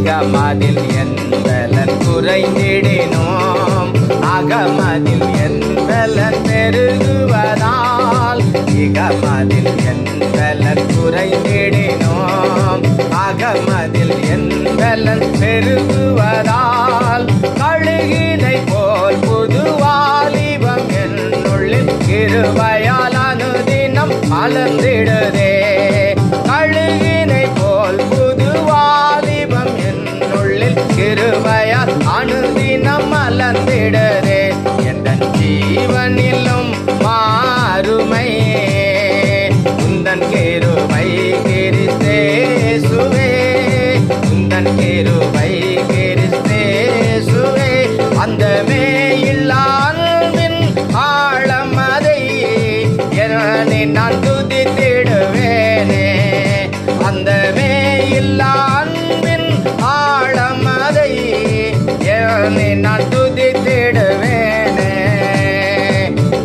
அகமதில் என்பலன் குறைந்திடினோம் அகமதில் என்பலன் பெருகுவதால் இகமதில் என்பலன் குறைந்திடினோம் அகமதில் என்பலன் பெருகுவதால் கழுகினை போல் புதுவாலிபம் என்னுள்ளில் கிருபையால் அனுதினம் மலர்ந்திடுதே கழுகினை போல் புதுவாலிபம் என்னுள்ளில் கிருபையால் அனுதினம் மலர்ந்திடுதே எந்தன் ஜீவனிலும் மாறுமை உந்தன் கிருபை கிறிஸ்தேசுவே உந்தன் கிருபை கிறிஸ்தேசுவே அந்தமே இல்லா அன்பின் ஆழம் அதை என்னை நான் துதித்திடுவேனே அந்தமே இல்லா அன்பின் ஆழம் அதை என்னை நான் துதித்திடுவேனே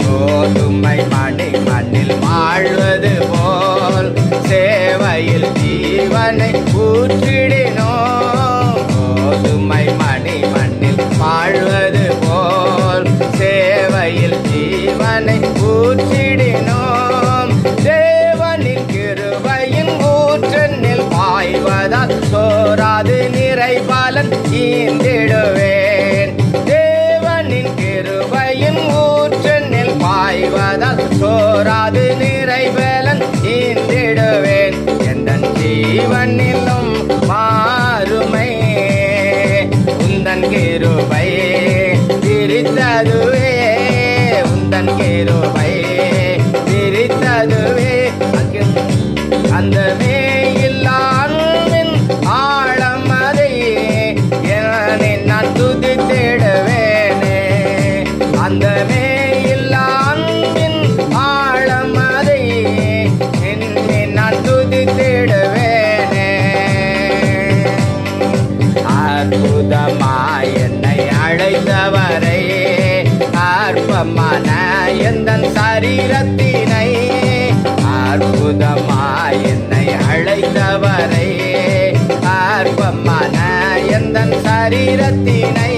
கோதுமை மணி மண்ணில் வாழ்வது போல் சேவையில் ஜீவனை ஊற்றிடினோம் கோதுமை மணி மண்ணில் வாழ்வது போல் சேவையில் ஜீவனை ஊற்றிடினோம் தேவனின் கிருபையின் ஊற்றெண்ணில் பாய்வதால் சோராது நிறைபலன் ஈந்திடுவேன் தேவனின் கிருபையின் ஊற்றெண்ணில் பாய்வதால் சோராது நிறைபலன் ஈந்திடுவேன் எந்தன் ஜீவனிலும் மாறுமை உந்தன் கிருபை விரித்ததுவே உந்தன் கிருபை விரித்ததுவே அந்தமே இல்லா அன்பின் ஆழம் அதை என்னை நான் துதித்திடுவேனே அந்தமே இல்லா அன்பின் ஆழம் அதை என்னை நான் துதித்திடுவேனே அற்புதமாய் என்னை அழைத்தவரை அற்பமான எந்தன் சரீரத்தினை அற்புதமாய் என்னை அழைத்தவரை அற்பமான எந்தன் சரீரத்தினை